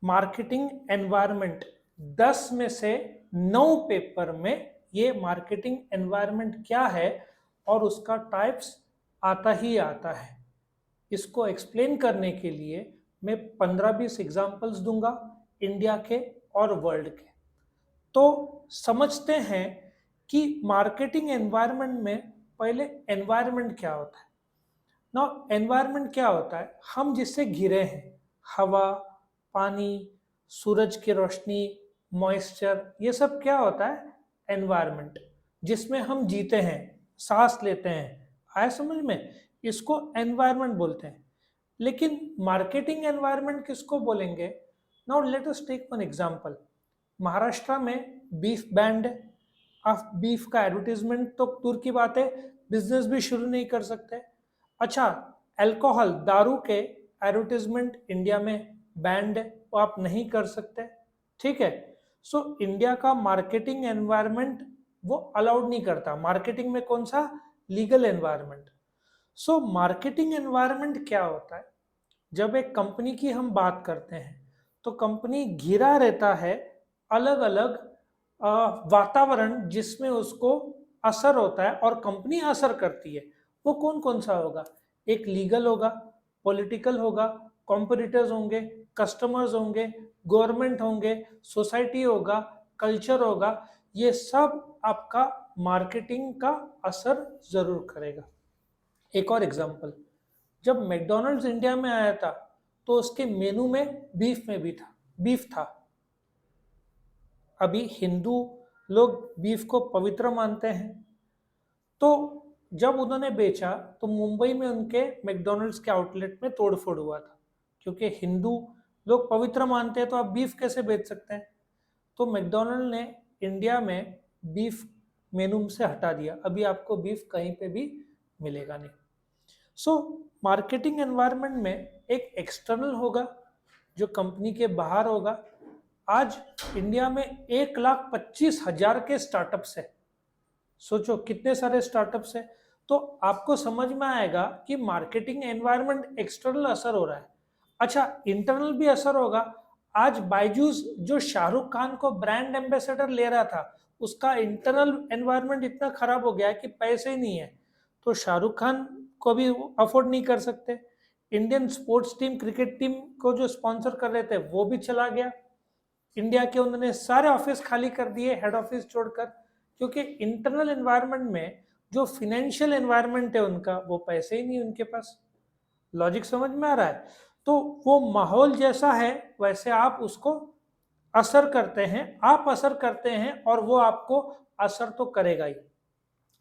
Marketing environment 10 में से 9 paper में ये मार्केटिंग एनवायरनमेंट क्या है और उसका टाइप्स आता ही आता है। इसको एक्सप्लेन करने के लिए मैं 15-20 एग्जांपल्स दूंगा इंडिया के और वर्ल्ड के। तो समझते हैं कि मार्केटिंग एनवायरनमेंट में पहले एनवायरनमेंट क्या होता है। ना एनवायरनमेंट क्या होता है, हम जिससे घिरे हैं, हवा, पानी, सूरज की रोशनी, मॉइस्चर, ये सब क्या होता है, एनवायरनमेंट, जिसमें हम जीते हैं, सांस लेते हैं। आया समझ में? इसको एनवायरनमेंट बोलते हैं। लेकिन मार्केटिंग एनवायरनमेंट किसको बोलेंगे? Now let us take one example. Maharashtra में बीफ बैंड है। आप बीफ का एडवर्टीजमेंट तो दूर की बात है, बिजनेस भी शुरू नहीं कर सकते। अच्छा, अल्कोहल, दारू के एडवर्टीजमेंट इंडिया में बैंड है, वो आप नहीं कर सकते। ठीक है, सो इंडिया का मार्केटिंग एनवायरनमेंट वो अलाउड नहीं करता। मार्केटिंग में कौन सा? Legal environment. So marketing environment क्या होता है? जब एक कंपनी की हम बात करते हैं तो कंपनी घिरा रहता है अलग अलग वातावरण जिसमें उसको असर होता है और कंपनी असर करती है। वो कौन कौन सा होगा? एक लीगल होगा, पॉलिटिकल होगा, कॉम्पिटिटर्स होंगे, कस्टमर्स होंगे, गवर्नमेंट होंगे, सोसाइटी होगा, कल्चर होगा। ये सब आपका मार्केटिंग का असर जरूर करेगा। एक और एग्जांपल, जब मैकडोनल्ड्स इंडिया में आया था तो उसके मेनू में बीफ था। अभी हिंदू लोग बीफ को पवित्र मानते हैं, तो जब उन्होंने बेचा तो मुंबई में उनके मैकडोनल्ड्स के आउटलेट में तोड़फोड़ हुआ था, क्योंकि हिंदू लोग पवित्र मानते हैं तो आप बीफ कैसे बेच सकते हैं। तो मैकडोनल्ड ने इंडिया में बीफ मेनू से हटा दिया। अभी आपको बीफ कहीं पे भी मिलेगा नहीं। सो मार्केटिंग एनवायरनमेंट में एक एक्सटर्नल होगा जो कंपनी के बाहर होगा। आज इंडिया में 1,25,000 के स्टार्टअप्स है। सोचो कितने सारे स्टार्टअप्स है। तो आपको समझ में आएगा कि मार्केटिंग एनवायरनमेंट एक्सटर्नल असर हो रहा है। अच्छा, इंटरनल भी असर होगा। आज बायजूस जो शाहरुख खान को ब्रांड एम्बेसडर ले रहा था, उसका इंटरनल एनवायरनमेंट इतना खराब हो गया है कि पैसे ही नहीं है, तो शाहरुख खान को भी अफोर्ड नहीं कर सकते। Indian sports team, cricket team को जो स्पॉन्सर कर रहे थे वो भी चला गया। इंडिया के उन्होंने सारे ऑफिस खाली कर दिए, हेड ऑफिस छोड़कर, क्योंकि इंटरनल एनवायरनमेंट में जो फिनेंशियल एनवायरनमेंट है उनका, वो पैसे ही नहीं उनके पास। लॉजिक समझ में आ रहा है? तो वो माहौल जैसा है वैसे आप उसको असर करते हैं, आप असर करते हैं और वो आपको असर तो करेगा ही।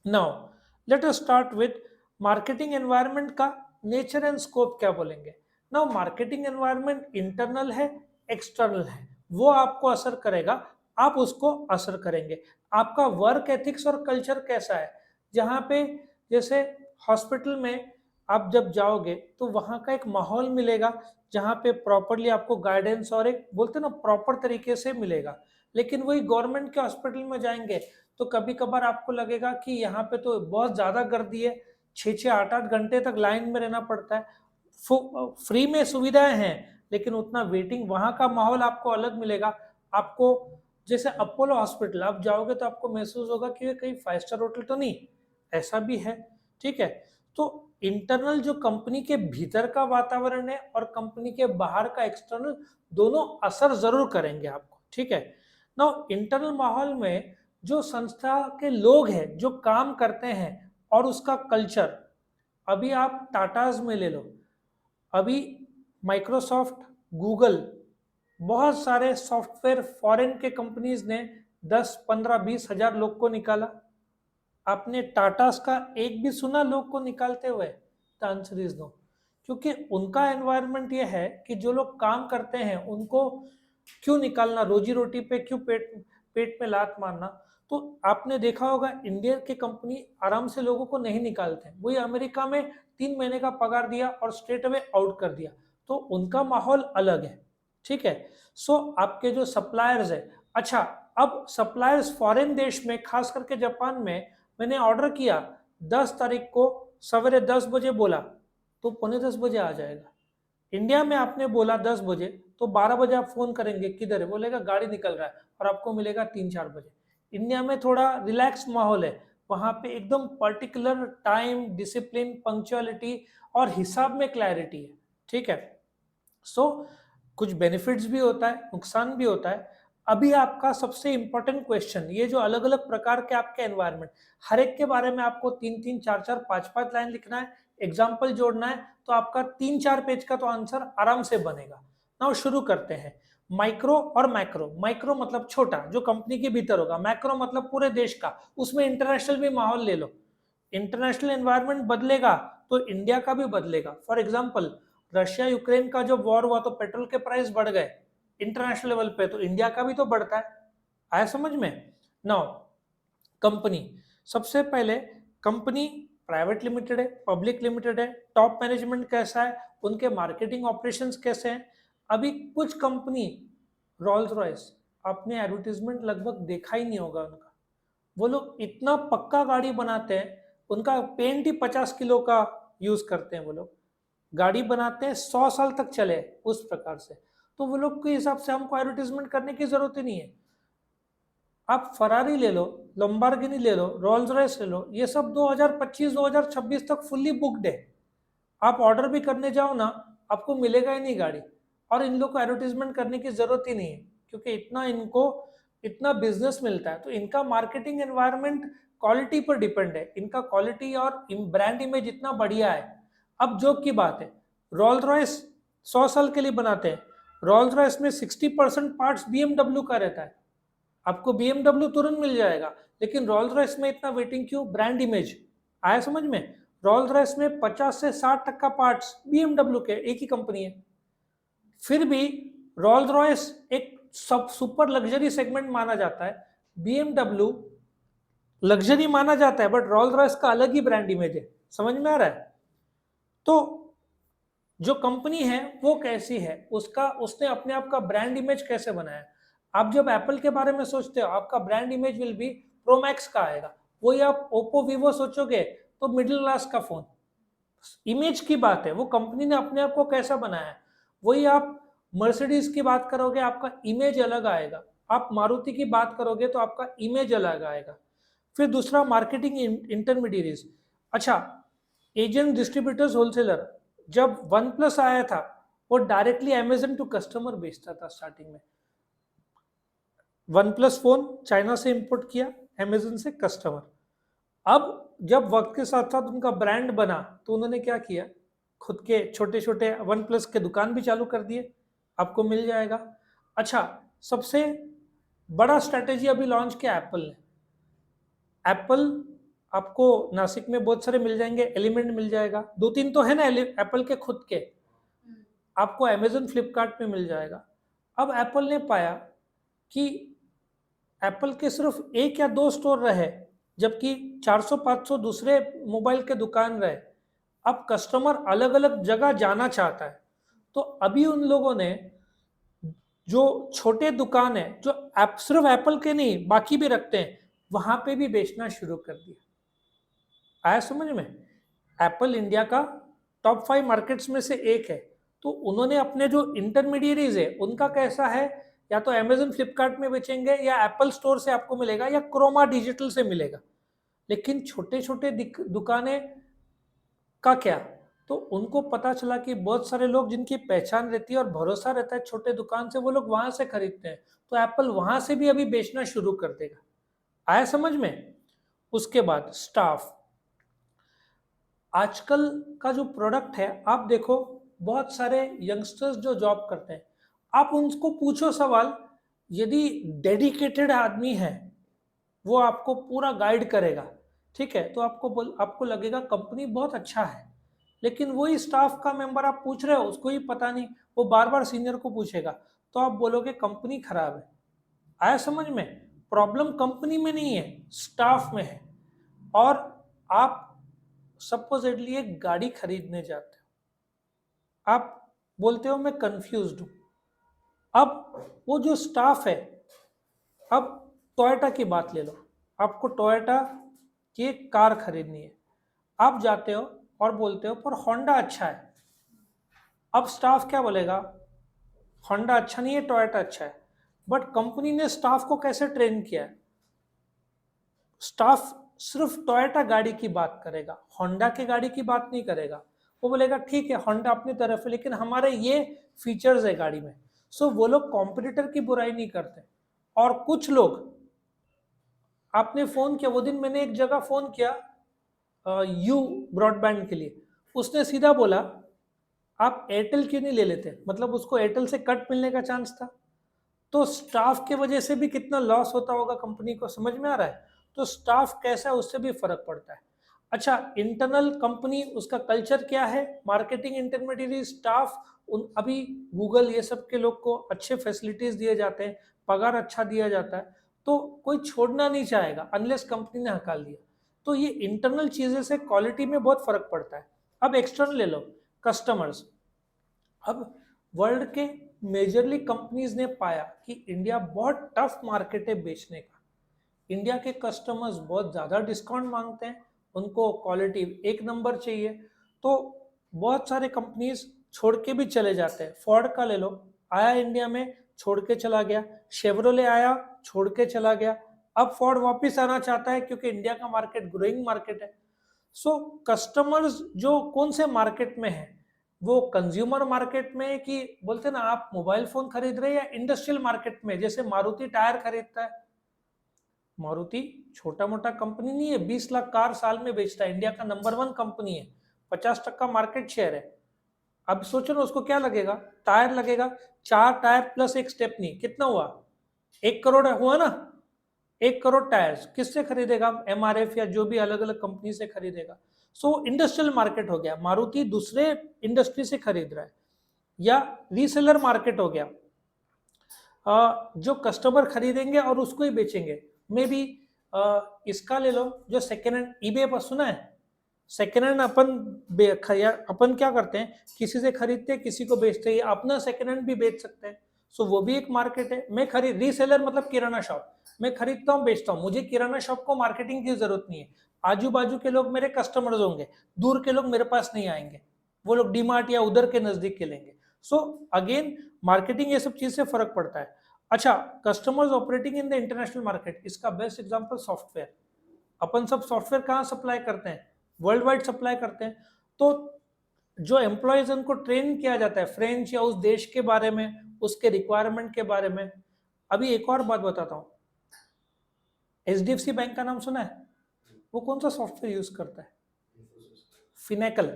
Now let us start with marketing environment का नेचर एंड स्कोप क्या बोलेंगे। नाउ मार्केटिंग एनवायरनमेंट इंटरनल है, एक्सटर्नल है, वो आपको असर करेगा, आप उसको असर करेंगे। आपका वर्क एथिक्स और कल्चर कैसा है, जहाँ पे जैसे हॉस्पिटल में आप जब जाओगे तो वहाँ का एक माहौल मिलेगा जहाँ पे प्रॉपरली आपको गाइडेंस और एक बोलते ना प्रॉपर तरीके से मिलेगा। लेकिन वही गवर्नमेंट के हॉस्पिटल में जाएंगे तो कभी कभार आपको लगेगा कि यहाँ पे तो बहुत ज्यादा गर्दी है, 6-8 घंटे तक लाइन में रहना पड़ता है। फ्री में सुविधाएं हैं लेकिन उतना वेटिंग, वहां का माहौल आपको अलग मिलेगा। आपको जैसे अपोलो हॉस्पिटल आप जाओगे तो आपको महसूस होगा कि ये कहीं 5 स्टार होटल तो नहीं, ऐसा भी है। ठीक है, तो इंटरनल जो कंपनी के भीतर का वातावरण है और कंपनी के बाहर का एक्सटर्नल, दोनों असर जरूर करेंगे आपको। ठीक है, नाउ इंटरनल माहौल में जो संस्था के लोग हैं जो काम करते हैं और उसका कल्चर, अभी आप टाटाज में ले लो, अभी माइक्रोसॉफ्ट, गूगल, बहुत सारे सॉफ्टवेयर फॉरेन के कंपनीज ने 10, 15, 20 हजार लोग को निकाला। आपने टाटास का एक भी सुना लोग को निकालते हुए? The answer is no. क्योंकि उनका एनवायरनमेंट ये है कि जो लोग काम करते हैं उनको क्यों निकालना, रोजी रोटी पे क्यों पेट पेट में लात मारना। तो आपने देखा होगा इंडिया की कंपनी आराम से लोगों को नहीं निकालते, वही अमेरिका में 3 महीने का पगार दिया और स्ट्रेट अवे आउट कर दिया। तो उनका माहौल अलग है। ठीक है, सो आपके जो सप्लायर्स है, अच्छा, अब सप्लायर्स फॉरेन देश में खास करके जापान में, मैंने ऑर्डर किया 10 तारीख को सवेरे 10 बजे बोला तो 9:45 बजे आ जाएगा। इंडिया में आपने बोला 10 बजे तो 12 बजे आप फोन करेंगे किधर है, बोलेगा गाड़ी निकल रहा है, और आपको मिलेगा 3-4 बजे। इंडिया में थोड़ा रिलैक्स माहौल है, वहां पे एकदम पर्टिकुलर टाइम, डिसिप्लिन, पंक्चुअलिटी और हिसाब में क्लैरिटी है, ठीक है। सो कुछ बेनिफिट्स भी होता है, नुकसान भी होता है। अभी आपका सबसे इंपॉर्टेंट क्वेश्चन, ये जो अलग अलग प्रकार के आपके एनवायरनमेंट, हर एक के बारे में आपको 3-3, 4-4, 5-5 लाइन लिखना है, एग्जाम्पल जोड़ना है, तो आपका 3-4 पेज का तो आंसर आराम से बनेगा। नाउ शुरू करते हैं। माइक्रो और मैक्रो। माइक्रो मतलब छोटा, जो कंपनी के भीतर होगा। मैक्रो मतलब पूरे देश का, उसमें इंटरनेशनल भी माहौल ले लो। इंटरनेशनल एनवायरनमेंट बदलेगा तो इंडिया का भी बदलेगा। फॉर एग्जाम्पल, रशिया यूक्रेन का जो वॉर हुआ तो पेट्रोल के प्राइस बढ़ गए इंटरनेशनल लेवल पे, तो इंडिया का भी तो बढ़ता है। आया समझ में? नाउ कंपनी, सबसे पहले कंपनी प्राइवेट लिमिटेड है, पब्लिक लिमिटेड है, टॉप मैनेजमेंट कैसा है, उनके मार्केटिंग ऑपरेशंस कैसे हैं। अभी कुछ कंपनी, रोल्स रॉयस, आपने एडवर्टीजमेंट लगभग देखा ही नहीं होगा उनका। वो लोग इतना पक्का गाड़ी बनाते हैं, उनका पेंट ही 50 किलो का यूज करते हैं। वो लोग गाड़ी बनाते हैं 100 साल तक चले उस प्रकार से। तो वो लोग के हिसाब से हमको एडवर्टीजमेंट करने की जरूरत ही नहीं है। आप फरारी ले लो, लंबोर्गिनी ले लो, रोल्स रॉयस ले लो, ये सब 2025-2026 तक फुल्ली बुकड है। आप ऑर्डर भी करने जाओ ना, आपको मिलेगा ही नहीं गाड़ी। और इन लोग को एडवर्टीजमेंट करने की जरूरत ही नहीं है, क्योंकि इतना इनको इतना बिजनेस मिलता है। तो इनका मार्केटिंग एनवायरनमेंट क्वालिटी पर डिपेंड है। इनका क्वालिटी और ब्रांड इमेज इतना बढ़िया है। अब जोक की बात है, रोल्स रॉयस 100 साल के लिए बनाते हैं। रोल्स रॉयस में 60% पार्ट्स BMW का रहता है। आपको BMW तुरंत मिल जाएगा, लेकिन रोल्स रॉयस में इतना वेटिंग क्यों? Brand image. आया समझ में? रोल्स रॉयस में 50 से 60% पार्ट्स BMW के, एक ही कंपनी है। फिर भी रोल्स रॉयस एक सब सुपर लग्जरी सेगमेंट माना जाता है, BMW लग्जरी माना जाता है, बट रोल्स रॉयस का अलग ही ब्रांड इमेज है। समझ में आ रहा है? तो जो कंपनी है वो कैसी है, उसका उसने अपने आप का ब्रांड इमेज कैसे बनाया। आप जब एप्पल के बारे में सोचते हो, आपका brand image will be Pro Max का आएगा। वही आप ओप्पो वीवो सोचोगे तो मिडिल क्लास का फोन। इमेज की बात है, वो कंपनी ने अपने आप को कैसा बनाया है। वही आप मर्सिडीज की बात करोगे, आपका इमेज अलग आएगा। आप मारुति की बात करोगे तो आपका इमेज अलग आएगा। फिर दूसरा, मार्केटिंग इंटरमीडिएरीज। अच्छा, एजेंट, डिस्ट्रीब्यूटर्स, होलसेलर। जब वन प्लस आया था, वो डायरेक्टली अमेजन टू कस्टमर बेचता था स्टार्टिंग में। वन प्लस फोन चाइना से इंपोर्ट किया, अमेजन से कस्टमर। अब जब वक्त के साथ साथ उनका ब्रांड बना, तो उन्होंने क्या किया, खुद के छोटे छोटे वन प्लस के दुकान भी चालू कर दिए, आपको मिल जाएगा। अच्छा, सबसे बड़ा स्ट्रेटेजी अभी लॉन्च किया एप्पल ने। एप्पल आपको नासिक में बहुत सारे मिल जाएंगे, एलिमेंट मिल जाएगा, 2-3 तो है ना एप्पल के खुद के। आपको अमेजन फ्लिपकार्ट में मिल जाएगा। अब एप्पल ने पाया कि एप्पल के सिर्फ 1 या 2 स्टोर रहे, जबकि 400-500 दूसरे मोबाइल के दुकान रहे। अब कस्टमर अलग अलग जगह जाना चाहता है, तो अभी उन लोगों ने जो छोटे दुकान है, जो सिर्फ एप्पल के नहीं बाकी भी रखते हैं, वहां पे भी बेचना शुरू कर दिया। आया समझ में? एप्पल इंडिया का टॉप 5 मार्केट्स में से एक है। तो उन्होंने अपने जो इंटरमीडिएरीज है उनका कैसा है, या तो अमेजन फ्लिपकार्ट में बेचेंगे, या एप्पल स्टोर से आपको मिलेगा, या क्रोमा डिजिटल से मिलेगा। लेकिन छोटे छोटे दुकानें का क्या, तो उनको पता चला कि बहुत सारे लोग जिनकी पहचान रहती है और भरोसा रहता है छोटे दुकान से, वो लोग वहां से खरीदते हैं। तो एप्पल वहां से भी अभी बेचना शुरू कर देगा। आया समझ में? उसके बाद स्टाफ। आजकल का जो प्रोडक्ट है, आप देखो बहुत सारे यंगस्टर्स जो जॉब करते हैं, आप उनको पूछो सवाल, यदि डेडिकेटेड आदमी है वो आपको पूरा गाइड करेगा, ठीक है, तो आपको लगेगा कंपनी बहुत अच्छा है। लेकिन वही स्टाफ का मेंबर आप पूछ रहे हो, उसको ही पता नहीं, वो बार बार सीनियर को पूछेगा, तो आप बोलोगे कंपनी खराब है। आया समझ में? प्रॉब्लम कंपनी में नहीं है, स्टाफ में है। और आप सपोजिटली एक गाड़ी खरीदने जाते हो, आप बोलते हो मैं कंफ्यूज्ड हूं। अब वो जो स्टाफ है, अब टोयोटा की बात ले लो, आपको टोयोटा की एक कार खरीदनी है, आप जाते हो और बोलते हो पर होंडा अच्छा है। अब स्टाफ क्या बोलेगा, होंडा अच्छा नहीं है, टोयोटा अच्छा है, बट कंपनी ने स्टाफ को कैसे ट्रेन किया है? स्टाफ सिर्फ टोयोटा गाड़ी की बात करेगा, होंडा की गाड़ी की बात नहीं करेगा। वो बोलेगा ठीक है होंडा अपनी तरफ है, लेकिन हमारे ये फीचर्स है गाड़ी में। सो वो लोग कॉम्पिटिटर की बुराई नहीं करते। और कुछ लोग, आपने फोन किया वो दिन, मैंने एक जगह फोन किया यू ब्रॉडबैंड के लिए, उसने सीधा बोला आप एयरटेल क्यों नहीं ले लेते, मतलब उसको एयरटेल से कट मिलने का चांस था। तो स्टाफ के वजह से भी कितना लॉस होता होगा कंपनी को, समझ में आ रहा है? तो स्टाफ कैसा है उससे भी फर्क पड़ता है। अच्छा, इंटरनल कंपनी उसका कल्चर क्या है, मार्केटिंग इंटरमीडिएट स्टाफ, उन अभी गूगल ये सब के लोग को अच्छे फैसिलिटीज दिए जाते हैं, पगार अच्छा दिया जाता है, तो कोई छोड़ना नहीं चाहेगा अनलेस कंपनी ने हकाल दिया। तो ये इंटरनल चीजें से क्वालिटी में बहुत फर्क पड़ता है। अब एक्सटर्नल ले लो, कस्टमर्स। अब वर्ल्ड के मेजरली कंपनीज ने पाया कि इंडिया बहुत टफ मार्केट है बेचने का। इंडिया के कस्टमर्स बहुत ज़्यादा डिस्काउंट मांगते हैं, उनको क्वालिटी एक नंबर चाहिए, तो बहुत सारे कंपनीज छोड़ के भी चले जाते हैं। फोर्ड का ले लो, आया इंडिया में छोड़ के चला गया, शेवरोले आया छोड़ के चला गया, अब फोर्ड वापस आना चाहता है क्योंकि इंडिया का मार्केट ग्रोइंग मार्केट है। सो कस्टमर्स जो कौन से मार्केट में है, वो कंज्यूमर मार्केट में कि बोलते ना आप मोबाइल फोन खरीद रहे हैं, या इंडस्ट्रियल मार्केट में जैसे मारुति टायर खरीदता है। मारुति छोटा मोटा कंपनी नहीं है, 20 लाख कार साल में बेचता है, इंडिया का नंबर 1 कंपनी है, 50% मार्केट शेयर है। अब सोचो ना उसको क्या लगेगा, टायर लगेगा, 4 टायर प्लस एक स्टेपनी, कितना हुआ, 1 करोड़ हुआ ना। 1 करोड़ टायर्स किससे खरीदेगा, एमआरएफ या जो भी अलग अलग कंपनी से खरीदेगा। सो इंडस्ट्रियल मार्केट हो गया, मारुति दूसरे इंडस्ट्री से खरीद रहा है। या रीसेलर मार्केट हो गया, जो कस्टमर खरीदेंगे और उसको ही बेचेंगे। मे बी इसका ले लो, जो सेकेंड हैंड ईबे पर सुना है, सेकेंड हैंड अपन क्या करते हैं, किसी से खरीदते हैं किसी को बेचते हैं, अपना सेकेंड हैंड भी बेच सकते हैं। सो वो भी एक मार्केट है। मैं खरीद रीसेलर मतलब किराना शॉप, मैं खरीदता हूँ बेचता हूँ, मुझे किराना शॉप को मार्केटिंग की जरूरत नहीं है। आजू बाजू के लोग मेरे कस्टमर्स होंगे, दूर के लोग मेरे पास नहीं आएंगे, वो लोग डीमार्ट या उधर के नजदीक के लेंगे। सो अगेन मार्केटिंग ये सब चीज से फर्क पड़ता है। अच्छा, customers operating in the international market, इसका बेस्ट एग्जांपल सॉफ्टवेयर। अपन सब सॉफ्टवेयर कहाँ सप्लाई करते हैं, वर्ल्ड वाइड सप्लाई करते हैं। तो जो एम्प्लॉयज उनको ट्रेन किया जाता है फ्रेंच या उस देश के बारे में, उसके रिक्वायरमेंट के बारे में। अभी एक और बात बताता हूँ, एचडीएफसी बैंक का नाम सुना है? वो कौन सा सॉफ्टवेयर यूज करता है? फिनेकल।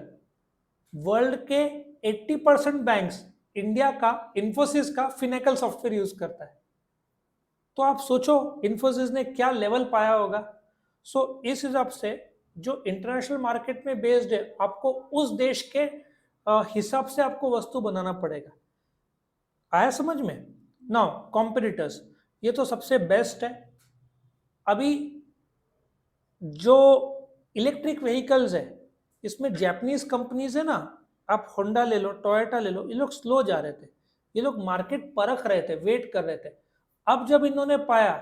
वर्ल्ड के 80% बैंक्स इंडिया का, इन्फोसिस का फिनेकल सॉफ्टवेयर यूज करता है। तो आप सोचो इन्फोसिस ने क्या लेवल पाया होगा। सो इस हिसाब से जो इंटरनेशनल मार्केट में बेस्ड है, आपको उस देश के हिसाब से आपको वस्तु बनाना पड़ेगा। आया समझ में? नाउ कॉम्पिटिटर्स, ये तो सबसे बेस्ट है। अभी जो इलेक्ट्रिक व्हीकल्स है, इसमें जापानीज कंपनीज है ना, आप होंडा ले लो, टोयोटा ले लो, ये लोग स्लो जा रहे थे, ये लोग मार्केट परख रहे थे, वेट कर रहे थे। अब जब इन्होंने पाया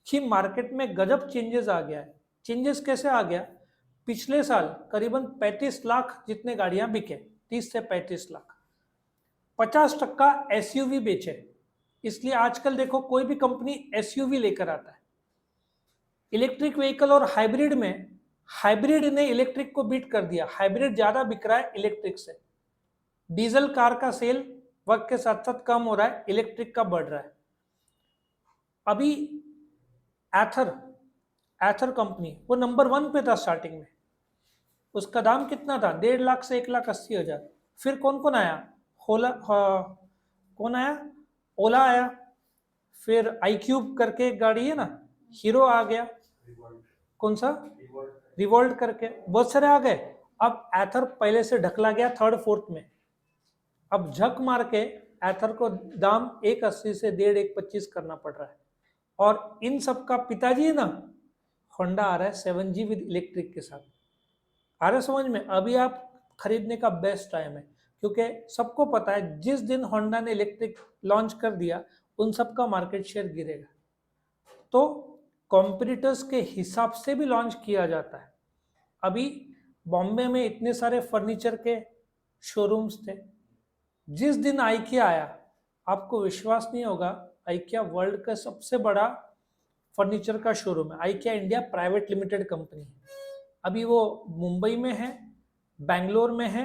कि मार्केट में गजब चेंजेस आ गया है, चेंजेस कैसे आ गया, पिछले साल करीबन 35 लाख जितने गाड़ियां बिके, 30 से 35 लाख, 50% एसयूवी बेचे। इसलिए आजकल देखो कोई भी कंपनी एसयूवी लेकर आता है। इलेक्ट्रिक व्हीकल और हाइब्रिड में, हाइब्रिड ने इलेक्ट्रिक को बीट कर दिया, हाइब्रिड ज्यादा बिक रहा है इलेक्ट्रिक से। डीजल कार का सेल वक्त के साथ साथ कम हो रहा है, इलेक्ट्रिक का बढ़ रहा है। अभी एथर, एथर कंपनी वो नंबर 1 पे था स्टार्टिंग में, उसका दाम कितना था, 1.5 लाख से 1,80,000। फिर कौन कौन आया, होला, कौन आया, ओला आया, फिर आई क्यूब करके एक गाड़ी है ना, हीरो आ गया, कौन सा, रिवॉल्ट करके, बहुत सारे आ गए। अब एथर पहले से ढकला गया 3rd 4th में। अब झक मार के एथर को दाम 1,80 से 1.5 करना पड़ रहा है। और इन सब का पिताजी है ना, होंडा आ रहा है 7G विद इलेक्ट्रिक के साथ। आ रहा है समझ में? अभी आप खरीदने का बेस्ट टाइम है, क्योंकि सबको पता है जिस दिन होंडा ने इलेक्ट्रिक लॉन्च कर दिया, उन सब का मार्केट शेयर गिरेगा। तो कॉम्पिटिटर्स के हिसाब से भी लॉन्च किया जाता है। अभी बॉम्बे में इतने सारे फर्नीचर के शोरूम्स थे, जिस दिन आईकिया आया आपको विश्वास नहीं होगा, आइकिया वर्ल्ड का सबसे बड़ा फर्नीचर का शोरूम है। IKEA India private limited company है। अभी वो मुंबई में है, बैंगलोर में है,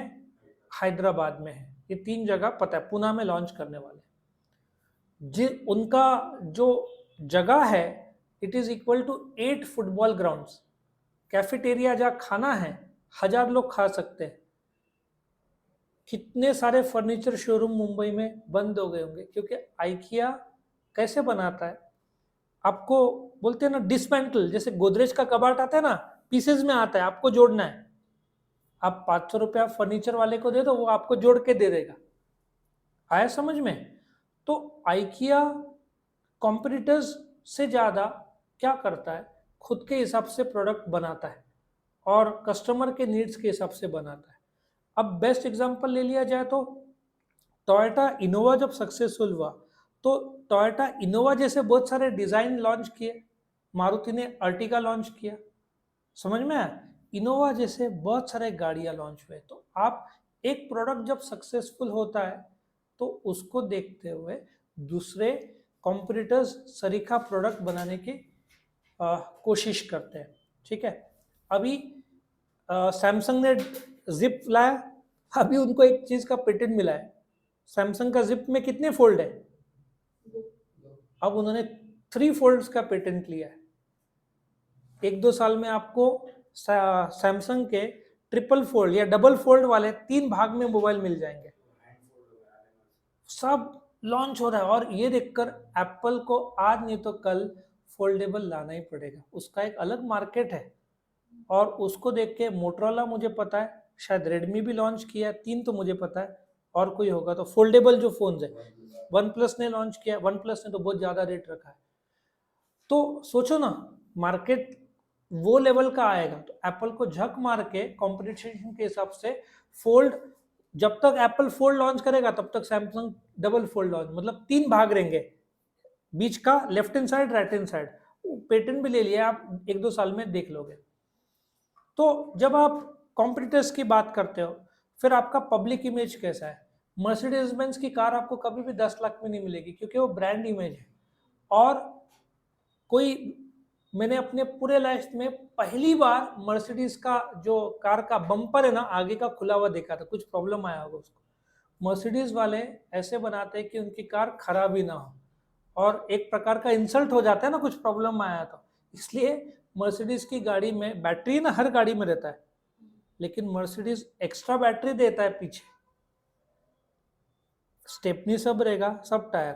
हैदराबाद में है, ये 3 जगह पता है, पुणे में लॉन्च करने वाले। जी, उनका जो जगह है it is equal to 8 football grounds. Cafeteria जहाँ खाना है 1000 लोग खा सकते हैं। कितने सारे फर्नीचर शोरूम मुंबई में बंद हो गए होंगे, क्योंकि आइकिया कैसे बनाता है, आपको बोलते हैं ना डिसमेंटल, जैसे गोदरेज का कबाट आता है ना, पीसेज में आता है, आपको जोड़ना है। आप 500 रुपया फर्नीचर वाले को दे दो, वो आपको जोड़ के दे देगा। आया समझ में? तो आइकिया कॉम्पिटिटर्स से ज़्यादा क्या करता है, खुद के हिसाब से प्रोडक्ट बनाता है और कस्टमर के नीड्स के हिसाब से बनाता है। अब बेस्ट एग्जांपल ले लिया जाए तो टोयोटा इनोवा जब सक्सेसफुल हुआ तो टोयोटा इनोवा जैसे बहुत सारे डिज़ाइन लॉन्च किए, मारुति ने अर्टिगा लॉन्च किया, समझ में आया? इनोवा जैसे बहुत सारे गाड़ियाँ लॉन्च हुए। तो आप एक प्रोडक्ट जब सक्सेसफुल होता है तो उसको देखते हुए दूसरे कॉम्पिटिटर्स सरीखा प्रोडक्ट बनाने की कोशिश करते हैं। ठीक है, अभी सैमसंग ने जिप लाया, अभी उनको एक चीज़ का पेटेंट मिला है। सैमसंग का जिप में कितने फोल्ड है, अब उन्होंने 3 फोल्ड्स का पेटेंट लिया है। 1-2 साल में आपको सैमसंग के ट्रिपल फोल्ड या डबल फोल्ड वाले 3 भाग में मोबाइल मिल जाएंगे। सब लॉन्च हो रहा है और ये देखकर एप्पल को आज नहीं तो कल फोल्डेबल लाना ही पड़ेगा। उसका एक अलग मार्केट है और उसको देख के मोटरोला, मुझे पता है शायद रेडमी भी लॉन्च किया, 3 तो मुझे पता है, और कोई होगा तो फोल्डेबल जो फोन है वन प्लस ने लॉन्च किया। वन प्लस ने तो बहुत ज़्यादा रेट रखा है। तो सोचो ना, मार्केट वो लेवल का आएगा तो एप्पल को झक मार के कंपटीशन के हिसाब से फोल्ड, जब तक एप्पल फोल्ड लॉन्च करेगा तब तक सैमसंग डबल फोल्ड लॉन्च, मतलब 3 भाग रहेंगे, बीच का left hand side right hand side. Patent भी ले लिया, आप 1-2 साल में देख लोगे। तो जब आप कॉम्पिटिटर्स की बात करते हो, फिर आपका पब्लिक इमेज कैसा है? मर्सिडीज बेंज की कार आपको कभी भी 10 लाख में नहीं मिलेगी, क्योंकि वो ब्रांड इमेज है। और कोई, मैंने अपने पूरे लाइफ में पहली बार मर्सिडीज का जो कार का बम्पर है ना आगे का खुला हुआ देखा था, कुछ प्रॉब्लम आया होगा उसको। मर्सिडीज वाले ऐसे बनाते हैं कि उनकी कार खराब ही ना हो, और एक प्रकार का इंसल्ट हो जाता है ना कुछ प्रॉब्लम आया तो। इसलिए मर्सिडीज की गाड़ी में बैटरी ना हर गाड़ी में रहता है, लेकिन मर्सिडीज एक्स्ट्रा बैटरी देता है पीछे, स्टेपनी सब रहेगा, सब टायर,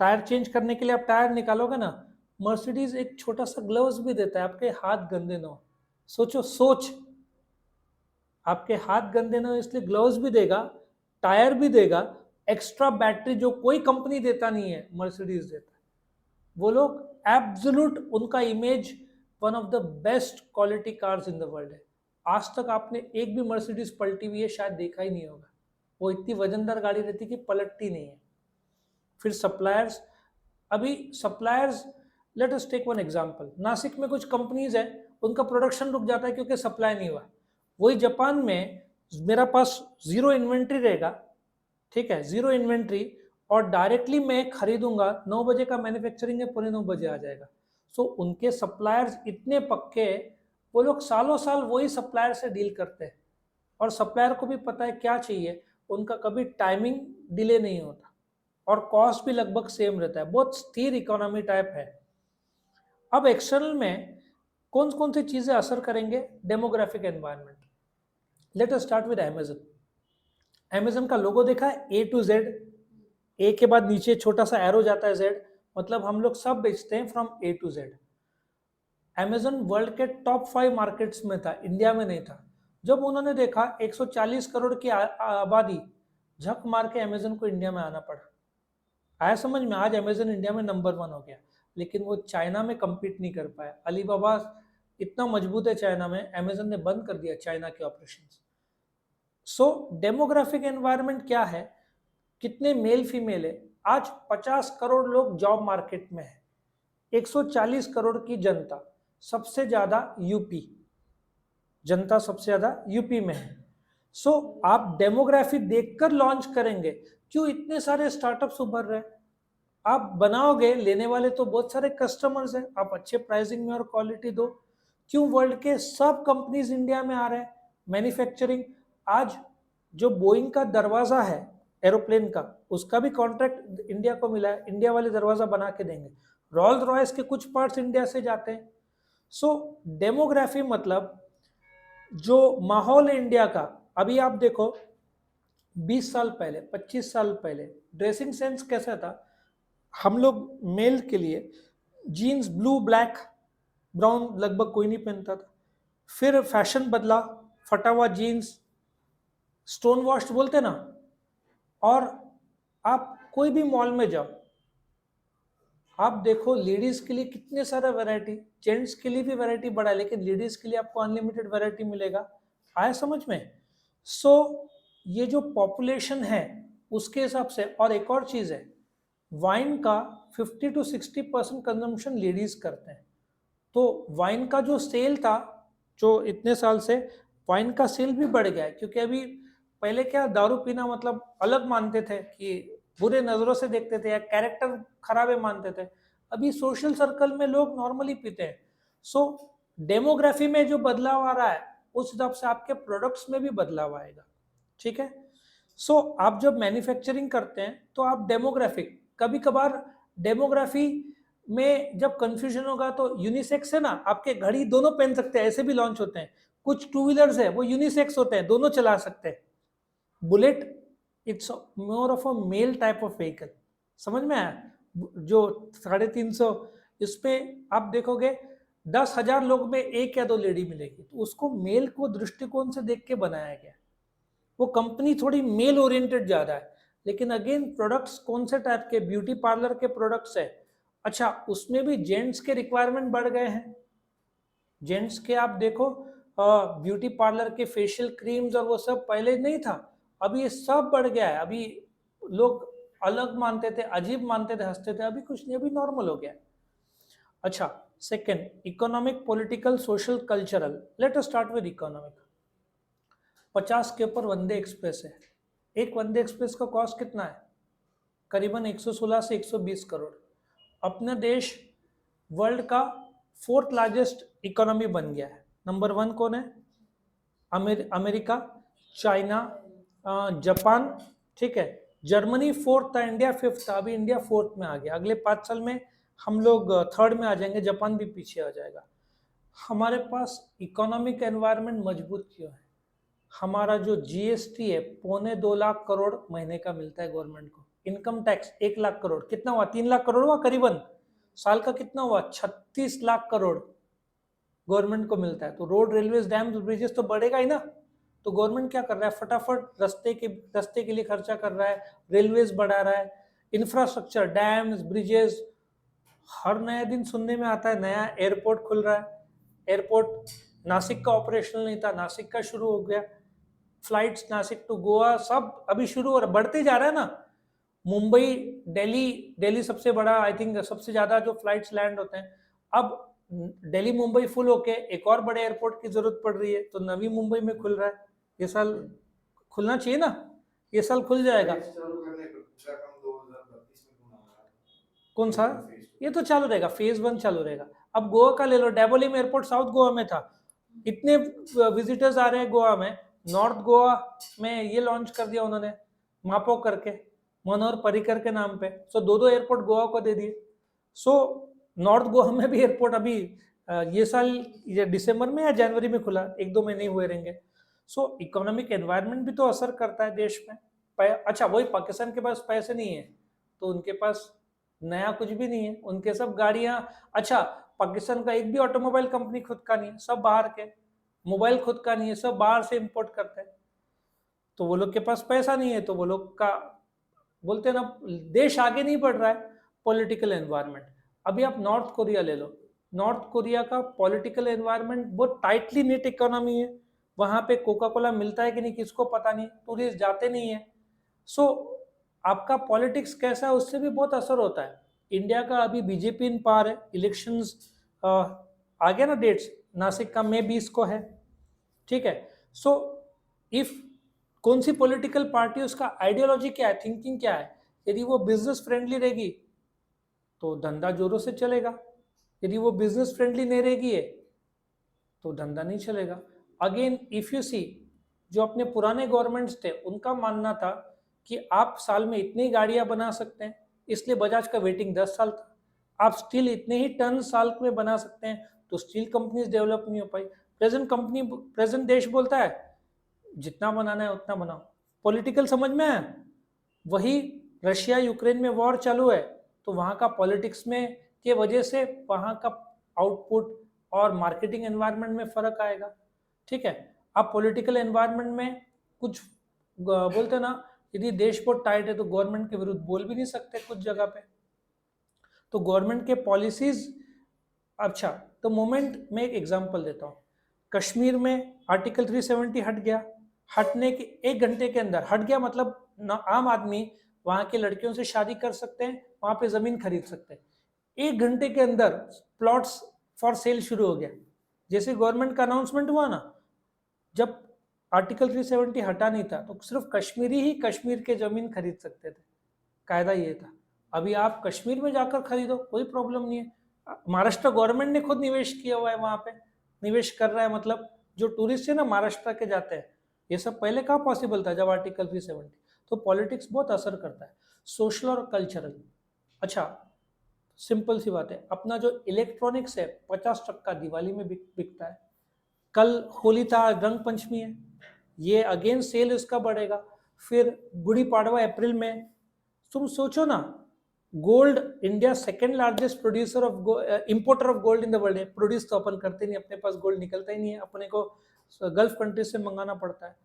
टायर चेंज करने के लिए आप टायर निकालोगे ना, मर्सिडीज एक छोटा सा ग्लव्स भी देता है, आपके हाथ गंदे ना हो। सोचो, सोच, आपके हाथ गंदे ना हो इसलिए ग्लव्स भी देगा, टायर भी देगा, एक्स्ट्रा बैटरी जो कोई कंपनी देता नहीं है मर्सिडीज देता है। वो लोग एब्सोल्यूट, उनका image one of the best quality cars in the world है। आज तक आपने एक भी मर्सिडीज पलटी हुई है शायद देखा ही नहीं होगा, वो इतनी वजनदार गाड़ी रहती कि पलटती नहीं है। फिर सप्लायर्स, अभी suppliers, let us take one example, Nashik में कुछ कंपनीज है उनका प्रोडक्शन रुक जाता है क्योंकि सप्लाई नहीं हुआ। वही जापान में मेरा पास जीरो इन्वेंट्री रहेगा, ठीक है, जीरो इन्वेंट्री, और डायरेक्टली मैं खरीदूंगा, 9 बजे का मैन्युफैक्चरिंग है, पौने 9 बजे आ जाएगा। सो उनके सप्लायर्स इतने पक्के, वो लोग सालों साल वही सप्लायर से डील करते हैं, और सप्लायर को भी पता है क्या चाहिए, उनका कभी टाइमिंग डिले नहीं होता, और कॉस्ट भी लगभग सेम रहता है, बहुत स्थिर इकोनॉमी टाइप है। अब एक्सटर्नल में कौन कौन सी चीज़ें असर करेंगे? Demographic environment. Late us start with Amazon. Amazon का लोगो देखा है, ए टू जेड, ए के बाद नीचे छोटा सा एरो जाता है जेड, मतलब हम लोग सब बेचते हैं from A to Z. Amazon world के टॉप 5 मार्केट्स में था, इंडिया में नहीं था। जब उन्होंने देखा 140 करोड़ की आबादी, झक मार के अमेजन को इंडिया में आना पड़ा। आया समझ में? आज अमेजन इंडिया में नंबर 1 हो गया, लेकिन वो चाइना में compete नहीं कर पाया। अलीबाबा इतना मजबूत है चाइना में, अमेजन ने बंद कर दिया चाइना के ऑपरेशंस। सो डेमोग्राफिक एनवायरनमेंट क्या है, कितने मेल फीमेल है? आज 50 करोड़ लोग जॉब मार्केट में है, 140 करोड़ की जनता, सबसे ज्यादा यूपी, जनता सबसे ज्यादा यूपी में है। सो आप डेमोग्राफी देखकर लॉन्च करेंगे। क्यों इतने सारे स्टार्टअप्स उभर रहे हैं? आप बनाओगे, लेने वाले तो बहुत सारे कस्टमर्स हैं, आप अच्छे प्राइसिंग में और क्वालिटी दो। क्यों वर्ल्ड के सब कंपनीज इंडिया में आ रहे हैं? मैन्युफैक्चरिंग। आज जो बोइंग का दरवाजा है एरोप्लेन का, उसका भी कॉन्ट्रैक्ट इंडिया को मिला है, इंडिया वाले दरवाजा बना के देंगे। रोल्स रॉयस के कुछ पार्ट्स इंडिया से जाते हैं। सो डेमोग्राफी मतलब जो माहौल है इंडिया का। अभी आप देखो 20 साल पहले, 25 साल पहले ड्रेसिंग सेंस कैसा था? हम लोग मेल के लिए जीन्स ब्लू ब्लैक ब्राउन लगभग कोई नहीं पहनता था। फिर फैशन बदला, फटा हुआ जीन्स, स्टोन वॉश बोलते ना। और आप कोई भी मॉल में जाओ, आप देखो लेडीज के लिए कितने सारा वैरायटी, जेंट्स के लिए भी वैरायटी बड़ा है, लेकिन लेडीज के लिए आपको अनलिमिटेड वैरायटी मिलेगा। आया समझ में? सो ये जो पॉपुलेशन है उसके हिसाब से। और एक और चीज है, वाइन का 50 to 60% कंजम्पशन लेडीज करते हैं। तो वाइन का जो सेल था, जो इतने साल से वाइन का सेल भी बढ़ गया है। क्योंकि अभी पहले क्या, दारू पीना मतलब अलग मानते थे कि बुरे नजरों से देखते थे या कैरेक्टर खराब है मानते थे। अभी सोशल सर्कल में लोग नॉर्मली पीते हैं। सो डेमोग्राफी में जो बदलाव आ रहा है उस हिसाब से आपके प्रोडक्ट्स में भी बदलाव आएगा। ठीक है? सो आप जब मैन्युफैक्चरिंग करते हैं तो आप डेमोग्राफिक, कभी कभार डेमोग्राफी में जब कंफ्यूजन होगा तो यूनिसेक्स है ना, आपके घड़ी दोनों पहन सकते हैं, ऐसे भी लॉन्च होते हैं। कुछ टू व्हीलर्स है वो यूनिसेक्स होते हैं, दोनों चला सकते हैं। Bullet, it's more of a male type of vehicle. समझ में आया? जो 350, इस पे आप देखोगे 10,000 लोग में एक या दो लेडी मिलेगी, तो उसको मेल को दृष्टिकोण से देख के बनाया गया। वो कंपनी थोड़ी मेल ओरिएंटेड जा रहा है। लेकिन अगेन प्रोडक्ट्स कौन से टाइप के, ब्यूटी पार्लर के प्रोडक्ट्स है। अच्छा, उसमें भी जेंट्स के रिक्वायरमेंट बढ़ गए हैं। जेंट्स के आप देखो ब्यूटी पार्लर के फेशियल क्रीम्स और वो सब पहले नहीं था, अभी ये सब बढ़ गया है। अभी लोग अलग मानते थे, अजीब मानते थे, हंसते थे, अभी कुछ नहीं, अभी नॉर्मल हो गया। अच्छा, second, economic, political, social, cultural. Late us start with economic. 50 के ऊपर वंदे एक्सप्रेस है। एक वंदे एक्सप्रेस का कॉस्ट कितना है? करीबन 116 से 120 करोड़। अपना देश वर्ल्ड का फोर्थ लार्जेस्ट इकोनॉमी बन गया है। नंबर 1 कौन है? America, China, Japan. ठीक है? जर्मनी फोर्थ था, इंडिया फिफ्थ था, अभी इंडिया फोर्थ में आ गया। अगले 5 साल में हम लोग थर्ड में आ जाएंगे, जापान भी पीछे आ जाएगा। हमारे पास इकोनॉमिक एनवायरनमेंट मजबूत क्यों है? हमारा जो जीएसटी है 2.25 लाख करोड़ महीने का मिलता है गवर्नमेंट को। इनकम टैक्स 1 लाख करोड़, कितना हुआ? 3 लाख करोड़ हुआ करीबन। साल का कितना हुआ? 36 लाख करोड़ गवर्नमेंट को मिलता है। तो रोड, रेलवे, डैम्स, ब्रिजेस तो बढ़ेगा ही ना। तो गवर्नमेंट क्या कर रहा है? फटाफट रस्ते के लिए खर्चा कर रहा है, रेलवेज बढ़ा रहा है, इंफ्रास्ट्रक्चर, डैम्स, ब्रिजेस। हर नया दिन सुनने में आता है नया एयरपोर्ट खुल रहा है। एयरपोर्ट नासिक का ऑपरेशनल नहीं था, नासिक का शुरू हो गया। फ्लाइट्स नासिक टू गोवा सब अभी शुरू हो रहा, बढ़ते जा रहा है ना। मुंबई, दिल्ली, दिल्ली सबसे बड़ा, आई थिंक सबसे ज्यादा जो फ्लाइट्स लैंड होते हैं। अब दिल्ली मुंबई फुल होके एक और बड़े एयरपोर्ट की जरूरत पड़ रही है, तो नवी मुंबई में खुल रहा है। ये साल खुलना चाहिए ना, ये साल खुल जाएगा। कौन सा? ये तो चालू रहेगा, फेज 1 चालू रहेगा। अब गोवा का ले लो, डेबोलिम एयरपोर्ट साउथ गोवा में था, इतने विजिटर्स आ रहे हैं गोवा में। नॉर्थ गोवा में ये लॉन्च कर दिया उन्होंने, मापो करके, मनोहर पर्रिकर के नाम पे। सो दो दो एयरपोर्ट गोवा को दे दिए। सो नॉर्थ गोवा में भी एयरपोर्ट अभी ये साल, ये दिसंबर में या जनवरी में खुला, 1-2 महीने हुए रहेंगे। सो इकोनॉमिक एनवायरनमेंट भी तो असर करता है देश में। अच्छा, वही पाकिस्तान के पास पैसे नहीं है, तो उनके पास नया कुछ भी नहीं है, उनके सब गाड़ियां। अच्छा, पाकिस्तान का एक भी ऑटोमोबाइल कंपनी खुद का नहीं है, सब बाहर के। मोबाइल खुद का नहीं है, सब बाहर से इंपोर्ट करते हैं। तो वो लोग के पास पैसा नहीं है, तो वो लोग का बोलते हैं ना, देश आगे नहीं बढ़ रहा है। पॉलिटिकल एनवायरनमेंट, अभी आप नॉर्थ कोरिया ले लो। नॉर्थ कोरिया का पॉलिटिकल एनवायरनमेंट बहुत टाइटली नेट इकोनॉमी है। वहां पे कोका कोला मिलता है कि नहीं किसको पता नहीं, टूरिस्ट जाते नहीं है। सो आपका पॉलिटिक्स कैसा है उससे भी बहुत असर होता है। इंडिया का अभी बीजेपी इन पावर है, इलेक्शंस आ गया ना डेट्स, नासिक का मई 20 को है। ठीक है? सो इफ कौन सी पॉलिटिकल पार्टी, उसका आइडियोलॉजी क्या है, थिंकिंग क्या है। यदि वो बिजनेस फ्रेंडली रहेगी तो धंधा जोरों से चलेगा, यदि वो बिजनेस फ्रेंडली नहीं रहेगी है तो धंधा नहीं चलेगा। अगेन इफ यू सी, जो अपने पुराने गवर्नमेंट्स थे उनका मानना था कि आप साल में इतनी गाड़ियां बना सकते हैं, इसलिए बजाज का वेटिंग 10 साल था। आप स्टील इतने ही टन साल में बना सकते हैं, तो स्टील कंपनीज डेवलप नहीं हो पाई। प्रेजेंट देश बोलता है जितना बनाना है उतना बनाओ। पॉलिटिकल समझ में है। वही रशिया यूक्रेन में वॉर चालू है, तो वहाँ का पॉलिटिक्स में के वजह से वहाँ का आउटपुट और मार्केटिंग एनवायरनमेंट में फर्क आएगा। ठीक है, आप पॉलिटिकल एनवायरनमेंट में कुछ बोलते ना, यदि देश बहुत टाइट है तो गवर्नमेंट के विरुद्ध बोल भी नहीं सकते कुछ जगह पे, तो गवर्नमेंट के पॉलिसीज। अच्छा, तो मोमेंट में एक एग्जांपल देता हूँ। कश्मीर में आर्टिकल 370 हट गया, हटने के 1 घंटे के अंदर हट गया, मतलब आम आदमी वहां के लड़कियों से शादी कर सकते हैं, वहां पे जमीन खरीद सकते हैं। 1 घंटे के अंदर प्लॉट्स फॉर सेल शुरू हो गया। जैसे गवर्नमेंट का अनाउंसमेंट हुआ ना, जब आर्टिकल 370 हटा नहीं था तो सिर्फ कश्मीरी ही कश्मीर के जमीन खरीद सकते थे, कायदा ये था। अभी आप कश्मीर में जाकर खरीदो, कोई प्रॉब्लम नहीं है। महाराष्ट्र गवर्नमेंट ने खुद निवेश किया हुआ है वहां पे, निवेश कर रहा है, मतलब जो टूरिस्ट है ना महाराष्ट्र के जाते हैं, ये सब पहले कहाँ पॉसिबल था जब आर्टिकल 370। तो पॉलिटिक्स बहुत असर करता है, सोशल और कल्चरल। अच्छा, सिंपल सी बात है, अपना जो इलेक्ट्रॉनिक्स है 50% दिवाली में बिकता है। कल होली था, रंग पंचमी है, ये अगेन सेल इसका बढ़ेगा। फिर गुड़ी पाड़वा अप्रैल में। तुम सोचो ना, gold, India second largest producer of importer of gold in the world है। प्रोड्यूस तो अपन करते नहीं, अपने पास गोल्ड निकलता ही नहीं है, अपने को गल्फ कंट्री से मंगाना पड़ता है।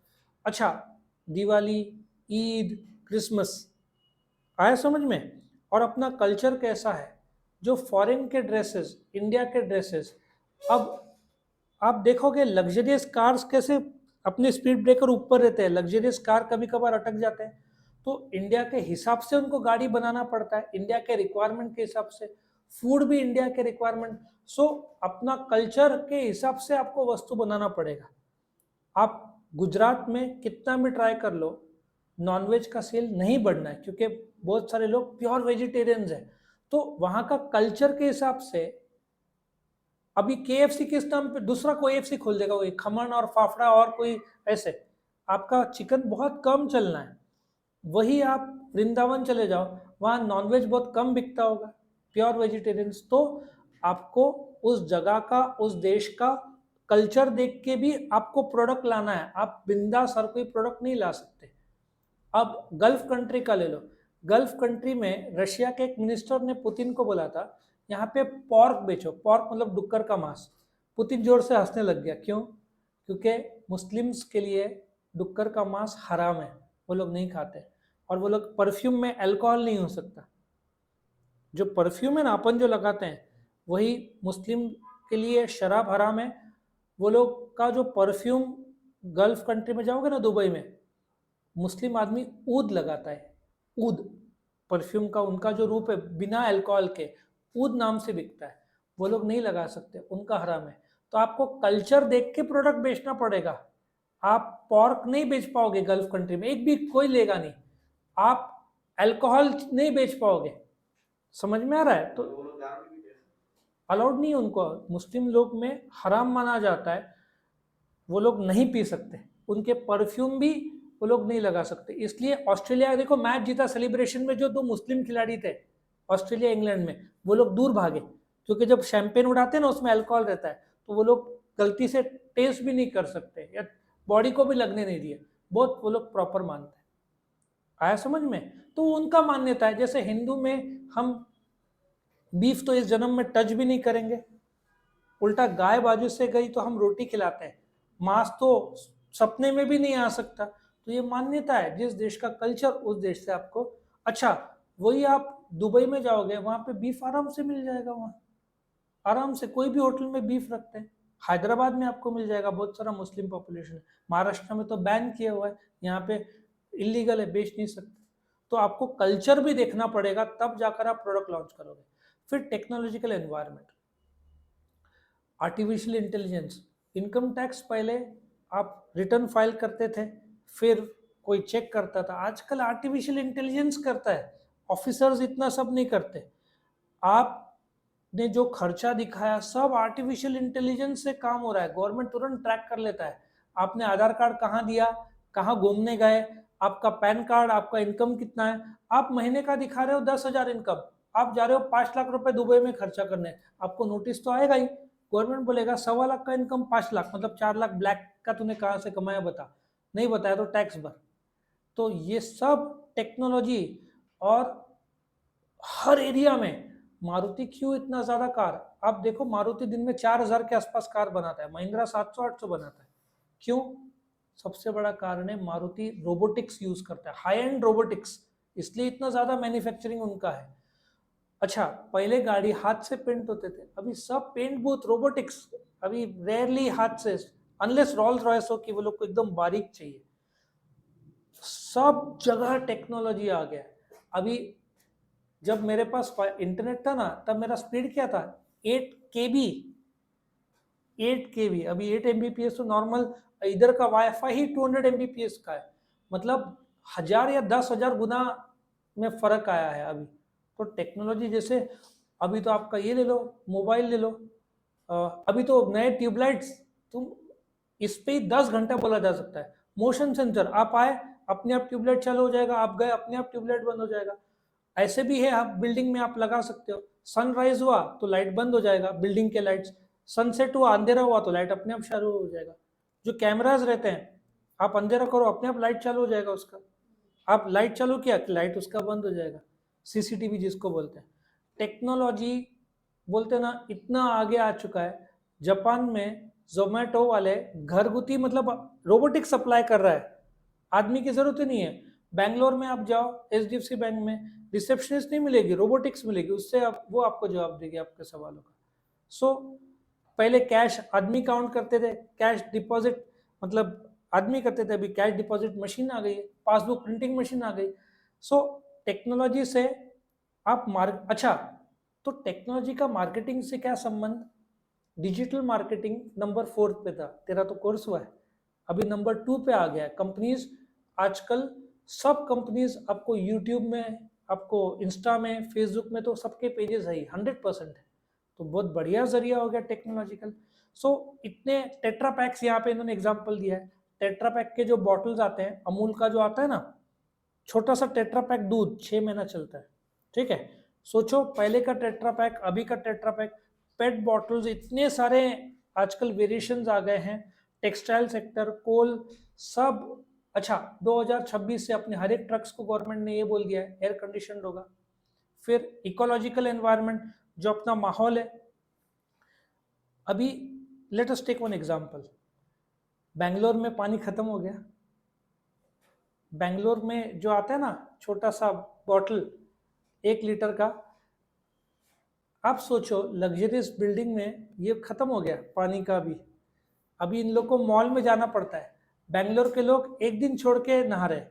अच्छा, दिवाली, ईद, क्रिसमस आया समझ में। और अपना कल्चर कैसा है, जो फॉरेन के ड्रेसेस, इंडिया के ड्रेसेस। अब आप देखोगे लग्जरियस कार्स कैसे अपने स्पीड ब्रेकर ऊपर रहते हैं, लग्जरियस कार कभी कभार अटक जाते हैं, तो इंडिया के हिसाब से उनको गाड़ी बनाना पड़ता है, इंडिया के रिक्वायरमेंट के हिसाब से। फूड भी इंडिया के रिक्वायरमेंट। सो अपना कल्चर के हिसाब से आपको वस्तु बनाना पड़ेगा। आप गुजरात में कितना भी ट्राई कर लो, नॉनवेज का सेल नहीं बढ़ना है, क्योंकि बहुत सारे लोग प्योर वेजिटेरियंस हैं। तो वहां का कल्चर के हिसाब से अभी KFC किस नाम पे दूसरा कोई AFC खोल देगा, कोई खमन और फाफड़ा और कोई ऐसे, आपका चिकन बहुत कम चलना है। वही आप वृंदावन चले जाओ, वहाँ नॉनवेज बहुत कम बिकता होगा, प्योर वेजिटेरियंस। तो आपको उस जगह का, उस देश का कल्चर देख के भी आपको प्रोडक्ट लाना है, आप बिंदास हर कोई प्रोडक्ट नहीं ला सकते। अब गल्फ कंट्री का ले लो, गल्फ कंट्री में रशिया के एक मिनिस्टर ने पुतिन को बोला था यहाँ पे पॉर्क बेचो, पॉर्क मतलब डुक्कर का मांस। पुतिन जोर से हंसने लग गया, क्यों? क्योंकि मुस्लिम्स के लिए डुक्कर का मांस हराम है, वो लोग नहीं खाते। और वो लोग परफ्यूम में अल्कोहल नहीं हो सकता, जो परफ्यूम है ना अपन जो लगाते हैं, वही मुस्लिम के लिए शराब हराम है। वो लोग का जो परफ्यूम, गल्फ कंट्री में जाओगे ना दुबई में, मुस्लिम आदमी ऊद लगाता है, ऊद परफ्यूम का उनका जो रूप है, बिना अल्कोहल के ऊद नाम से बिकता है, वो लोग नहीं लगा सकते, उनका हराम है। तो आपको कल्चर देख के प्रोडक्ट बेचना पड़ेगा। आप पॉर्क नहीं बेच पाओगे गल्फ कंट्री में, एक भी कोई लेगा नहीं। आप अल्कोहल नहीं बेच पाओगे, समझ में आ रहा है? तो अलाउड नहीं है उनको, मुस्लिम लोग में हराम माना जाता है, वो लोग नहीं पी सकते, उनके परफ्यूम भी वो लोग नहीं लगा सकते। इसलिए ऑस्ट्रेलिया देखो मैच जीता सेलिब्रेशन में, जो 2 मुस्लिम खिलाड़ी थे ऑस्ट्रेलिया इंग्लैंड में, वो लोग दूर भागे, क्योंकि जब शैंपेन उड़ाते हैं ना उसमें अल्कोहल रहता है, तो वो लोग गलती से टेस्ट भी नहीं कर सकते, या बॉडी को भी लगने नहीं दिए, बहुत वो लोग प्रॉपर मानते हैं। आया समझ में? तो उनका मान्यता है। जैसे हिंदू में हम बीफ तो इस जन्म में टच भी नहीं करेंगे, उल्टा गाय बाजू से गई तो हम रोटी खिलाते हैं, मांस तो सपने में भी नहीं आ सकता। तो ये मान्यता है, जिस देश का कल्चर उस देश से आपको। अच्छा, वही आप दुबई में जाओगे, वहां पे बीफ आराम से मिल जाएगा, वहां आराम से कोई भी होटल में बीफ रखते हैं। हैदराबाद में आपको मिल जाएगा, बहुत सारा मुस्लिम पॉपुलेशन है। महाराष्ट्र में तो बैन किया हुआ है, यहाँ पे इलीगल है, बेच नहीं सकते। तो आपको कल्चर भी देखना पड़ेगा, तब जाकर आप प्रोडक्ट लॉन्च करोगे। फिर technological environment, artificial intelligence, income tax पहले आप रिटर्न फाइल करते थे, फिर कोई चेक करता था, आजकल आर्टिफिशियल इंटेलिजेंस करता है, ऑफिसर्स इतना सब नहीं करते। आपने जो खर्चा दिखाया सब आर्टिफिशियल इंटेलिजेंस से काम हो रहा है, गवर्नमेंट तुरंत ट्रैक कर लेता है। आपने आधार कार्ड कहाँ दिया, कहाँ घूमने गए, आपका पैन कार्ड, आपका इनकम कितना है, आप महीने का दिखा रहे हो 10,000 इनकम, आप जा रहे हो 5 लाख रुपए दुबई में खर्चा करने, आपको नोटिस तो आएगा ही। गवर्नमेंट बोलेगा 1.25 लाख का इनकम 5 लाख, मतलब 4 लाख ब्लैक का तूने कहाँ से कमाया बता, नहीं बताया तो टैक्स भर। तो ये सब टेक्नोलॉजी, और हर एरिया में मारुति क्यों इतना ज्यादा कार, आप देखो मारुति दिन में 4,000 के आसपास कार बनाता है, महिंद्रा 700-800 बनाता है। क्यों? सबसे बड़ा कारण है मारुति रोबोटिक्स यूज करता है, हाई एंड रोबोटिक्स, इसलिए इतना ज्यादा मैन्युफैक्चरिंग उनका है। अच्छा, पहले गाड़ी हाथ से पेंट होते थे, अभी सब पेंट बूथ रोबोटिक्स, अभी रेयरली हाथ से, अनलेस रोल्स रॉयस हो कि वो लोग को एकदम बारीक चाहिए, सब जगह टेक्नोलॉजी आ गया। अभी जब मेरे पास इंटरनेट था ना, तब मेरा स्पीड क्या था, 8 KB, 8 KB, अभी 8 Mbps तो नॉर्मल, इधर का वाईफाई ही 200 Mbps का है, मतलब 1000 या 10,000 गुना में फर्क आया है अभी। तो टेक्नोलॉजी जैसे, अभी तो आपका ये ले लो, मोबाइल ले लो, अभी तो नए ट्यूबलाइट्स, तुम इस पे ही 10 घंटा बोला जा सकता है। मोशन सेंसर, आप आए अपने आप ट्यूबलाइट चालू हो जाएगा, आप गए अपने आप ट्यूबलाइट बंद हो जाएगा। ऐसे भी है, आप बिल्डिंग में आप लगा सकते हो, सनराइज हुआ तो लाइट बंद हो जाएगा बिल्डिंग के लाइट्स, सनसेट हुआ अंधेरा हुआ तो लाइट अपने आप चालू हो जाएगा। जो कैमराज रहते हैं, आप अंधेरा करो अपने आप लाइट चालू हो जाएगा उसका, आप लाइट चालू किया कि लाइट उसका बंद हो जाएगा, सीसीटीवी जिसको बोलते हैं। टेक्नोलॉजी बोलते ना इतना आगे आ चुका है। जापान में जोमेटो वाले घरगुती मतलब रोबोटिक सप्लाई कर रहा है, आदमी की जरूरत ही नहीं है। बैंगलोर में आप जाओ HDFC बैंक में, रिसेप्शनिस्ट नहीं मिलेगी, रोबोटिक्स मिलेगी, उससे आप, वो आपको जवाब देगी आपके सवालों का। सो पहले कैश आदमी काउंट करते थे, कैश डिपॉजिट मतलब आदमी करते थे, अभी कैश डिपॉजिट मशीन आ गई है, पासबुक प्रिंटिंग मशीन आ गई। सो टेक्नोलॉजी से आप अच्छा, तो टेक्नोलॉजी का मार्केटिंग से क्या संबंध? डिजिटल मार्केटिंग नंबर 4 पे था, तेरा तो कोर्स हुआ है, अभी नंबर 2 पे आ गया है। कंपनीज आजकल, सब कंपनीज आपको यूट्यूब में, आपको इंस्टा में, फेसबुक में, तो सबके पेजेस है ही 100% है, तो बहुत बढ़िया जरिया हो गया टेक्नोलॉजिकल। सो इतने टेट्रा पैक्स, यहाँ पे इन्होंने एग्जाम्पल दिया है, टेट्रा पैक के जो बॉटल्स आते हैं, अमूल का जो आता है ना, छोटा सा टेट्रा पैक दूध 6 महीना चलता है, ठीक है। सोचो पहले का टेट्रा पैक, अभी का टेट्रा पैक, पेट बॉटल्स, इतने सारे आजकल वेरिएशंस आ गए हैं। टेक्सटाइल सेक्टर, कोल, सब। अच्छा, 2026 से अपने हर एक ट्रक्स को गवर्नमेंट ने ये बोल दिया है एयर कंडीशन होगा। फिर इकोलॉजिकल एनवायरनमेंट, जो अपना माहौल है, अभी let us take one example, Bangalore में पानी खत्म हो गया, बैंगलोर में जो आता है ना छोटा सा बॉटल 1 लीटर का, आप सोचो लग्जरियस बिल्डिंग में ये खत्म हो गया पानी का भी, अभी इन लोग को मॉल में जाना पड़ता है। बैंगलोर के लोग एक दिन छोड़ के नहा रहे,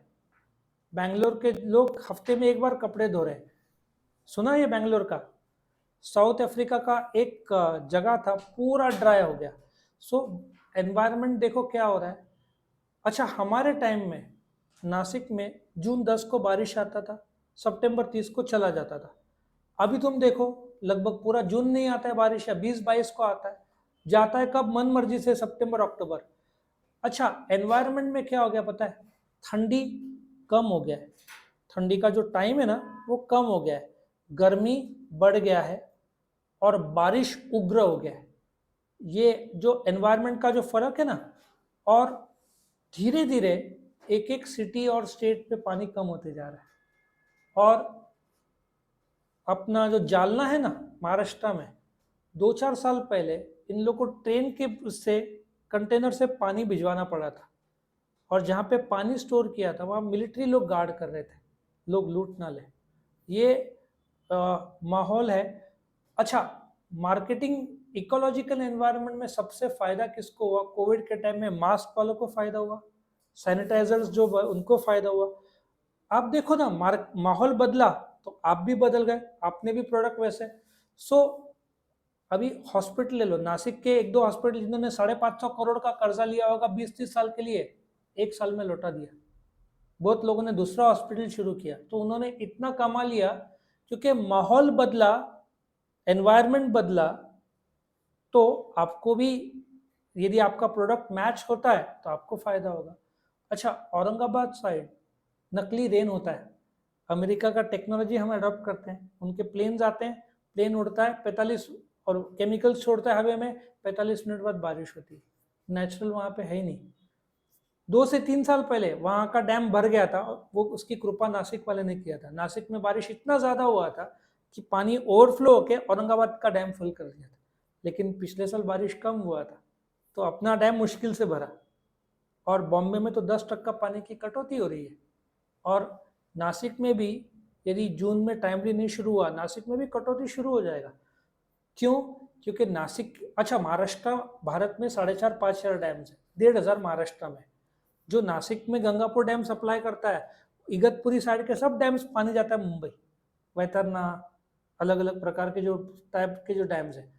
बैंगलोर के लोग हफ्ते में एक बार कपड़े धो रहे। सुना ये बैंगलोर का? साउथ अफ्रीका का एक जगह था, पूरा ड्राई हो गया। सो एनवायरनमेंट देखो क्या हो रहा है। अच्छा, हमारे टाइम में नासिक में जून 10 को बारिश आता था, सितंबर 30 को चला जाता था। अभी तुम देखो लगभग पूरा जून नहीं आता है बारिश, या 20-22 को आता है, जाता है कब मन मर्जी से, सितंबर अक्टूबर। अच्छा, एनवायरनमेंट में क्या हो गया पता है? ठंडी कम हो गया है, ठंडी का जो टाइम है ना वो कम हो गया है, गर्मी बढ़ गया है, और बारिश उग्र हो गया है। ये जो एनवायरनमेंट का जो फर्क है ना, और धीरे धीरे एक एक सिटी और स्टेट पे पानी कम होते जा रहा है। और अपना जो जालना है ना महाराष्ट्र में, 2-4 साल पहले इन लोग को ट्रेन के से कंटेनर से पानी भिजवाना पड़ा था, और जहाँ पे पानी स्टोर किया था वहाँ मिलिट्री लोग गार्ड कर रहे थे, लोग लूट ना ले। ये माहौल है। अच्छा, मार्केटिंग, इकोलॉजिकल एनवायरनमेंट में सबसे फायदा किसको हुआ? कोविड के टाइम में मास्क वालों को फायदा हुआ, सैनिटाइजर्स जो उनको फायदा हुआ। आप देखो ना, माहौल बदला तो आप भी बदल गए, आपने भी प्रोडक्ट वैसे। सो अभी हॉस्पिटल ले लो, नासिक के 1-2 हॉस्पिटल जिन्होंने 550 करोड़ का कर्जा लिया होगा 20-30 साल के लिए, 1 साल में लौटा दिया। बहुत लोगों ने दूसरा हॉस्पिटल शुरू किया, तो उन्होंने इतना कमा लिया क्योंकि माहौल बदला, एनवायरनमेंट बदला, तो आपको भी यदि आपका प्रोडक्ट मैच होता है तो आपको फायदा होगा। अच्छा, औरंगाबाद साइड नकली रेन होता है, अमेरिका का टेक्नोलॉजी हम अडॉप्ट करते हैं, उनके प्लेन्स आते हैं, प्लेन उड़ता है 45 और केमिकल्स छोड़ता है हवा में, 45 मिनट बाद बारिश होती है। नेचुरल वहाँ पे है ही नहीं। 2 से 3 साल पहले वहाँ का डैम भर गया था, वो उसकी कृपा नासिक वाले ने किया था। नासिक में बारिश इतना ज़्यादा हुआ था कि पानी ओवरफ्लो होके औरंगाबाद का डैम फुल कर दिया था। लेकिन पिछले साल बारिश कम हुआ था तो अपना डैम मुश्किल से भरा, और बॉम्बे में तो 10% पानी की कटौती हो रही है। और नासिक में भी यदि जून में टाइमली नहीं शुरू हुआ, नासिक में भी कटौती शुरू हो जाएगा। क्यों? क्योंकि नासिक, अच्छा, महाराष्ट्र भारत में 4,500-5,000 डैम्स है, 1,500 महाराष्ट्र में। जो नासिक में गंगापुर डैम सप्लाई करता है, इगतपुरी साइड के सब डैम्स पानी जाता है मुंबई, वैतरना, अलग अलग प्रकार के जो टाइप के जो डैम्स हैं,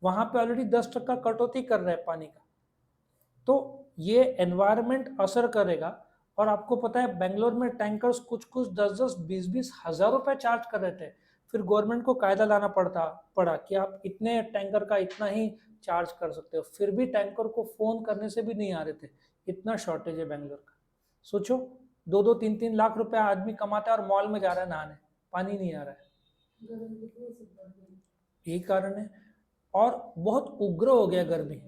वहां पे ऑलरेडी 10% कटौती कर रहे हैं पानी का। तो ये एनवायरनमेंट असर करेगा। और आपको पता है बेंगलोर में टैंकर्स कुछ कुछ 10-10, 20-20 हजार रुपए चार्ज कर रहे थे। फिर गवर्नमेंट को कायदा लाना पड़ा कि आप इतने टैंकर का इतना ही चार्ज कर सकते हो। फिर भी टैंकर को फोन करने से भी नहीं आ रहे थे, इतना शॉर्टेज है बेंगलोर का। सोचो, 2-2, 3-3 लाख रुपए आदमी कमाता है और मॉल में जा रहा है नहाने, पानी नहीं आ रहा है। यही कारण है। और बहुत उग्र हो गया गर्मी।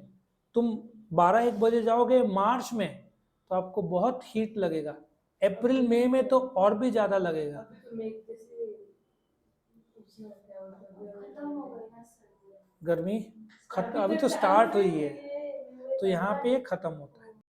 तुम 12-1 बजे जाओगे मार्च में तो आपको बहुत हीट लगेगा, अप्रैल मई में तो और भी ज्यादा लगेगा। गर्मी खत्म, अभी तो स्टार्ट हुई है, तो यहाँ पे खत्म होगा।